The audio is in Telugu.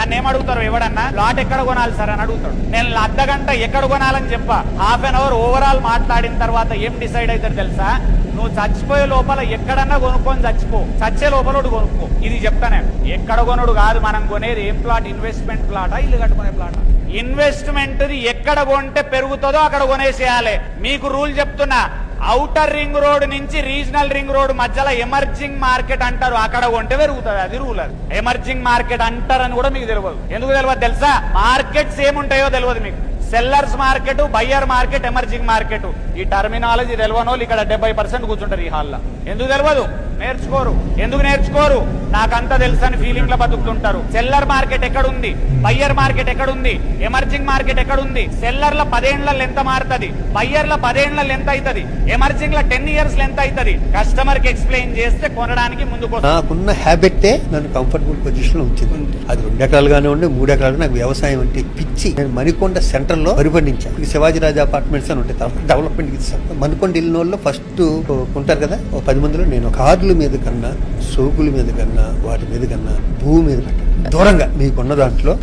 నన్ను ఏమడుగుతారు, ఎవడన్నా ప్లాట్ ఎక్కడ కొనాలి సార్ అని అడుగుతాడు. నేను అర్ధగంట ఎక్కడ కొనాలని చెప్పా, హాఫ్ అన్ అవర్ ఓవరాల్ మాట్లాడిన తర్వాత ఏం డిసైడ్ అవుతారు తెలుసా? నువ్వు చచ్చిపోయే లోపల ఎక్కడన్నా కొనుక్కొని చచ్చిపో, చచ్చే లోపల ఒకటి కొనుక్కో. ఇది చెప్తా నేను. ఎక్కడ కొనుడు కాదు మనం కొనేది. ఏం ప్లాట్? ఇన్వెస్ట్మెంట్ ప్లాటా, ఇల్లు కట్టుకునే ప్లాటా? ఇన్వెస్ట్మెంట్ ఎక్కడ కొంటే పెరుగుతుందో అక్కడ కొనేసేయాలి. మీకు రూల్ చెప్తున్నా, ఔటర్ రింగ్ రోడ్ నుంచి రీజనల్ రింగ్ రోడ్ మధ్యలో ఎమర్జింగ్ మార్కెట్ అంటారు, అక్కడ కొంటే పెరుగుతుంది. అది రూల్. అది ఎమర్జింగ్ మార్కెట్ అంటారని కూడా మీకు తెలియదు. ఎందుకు తెలియదు తెలుసా? మార్కెట్స్ ఏముంటాయో తెలియదు మీకు. Sellers market, buyer market, emerging market. ఈ టర్మినాలజీ తెలియని వాళ్ళు ఇక్కడ 70% కూర్చుంటారు ఈ హాల్లో. ఎందుకు తెలియదు? నేర్చుకోరు. ఎందుకు నేర్చుకోరు? నాకంతా తెలుసని ఫీలింగ్ లో బతుకుతుంటారు. సెల్లర్ మార్కెట్ ఎక్కడుంది, బయ్యర్ మార్కెట్ ఎక్కడుంది, ఎమర్జింగ్ మార్కెట్ ఎక్కడుంది? సెల్లర్ల 10 ఏళ్లలో ఎంత మారుతుంది, బయ్యర్ల 10 ఏళ్లలో ఎంత అవుతుంది, ఎమర్జింగ్ లో 10 years ఎంత అవుతుంది? కస్టమర్ కి ఎక్స్ప్లెయిన్ చేస్తే కొనడానికి ముందుకు. నాకున్న హ్యాబిటే నన్ను కంఫర్టబుల్ పొజిషన్ లో ఉంచింది. అది 2 ఎకరాలుగానే ఉండే 3 ఎకరాలు. నాకు వ్యవసాయం అంటే పిచ్చి. నేను మణికొండ సెంటర్ లో వరి పండించాను. శివాజీరాజు అపార్ట్మెంట్స్ అని ఉంటాయి, డెవలప్మెంట్ ఇస్తాను. మణికొండ ఇల్లు ఫస్ట్ ఉంటారు కదా, 10 మందిలో నేను కార్ల మీద కన్నా, సోకుల మీద కన్నా, వాటి మీద కన్నా భూమి మీద దూరంగా మీకున్న దాంట్లో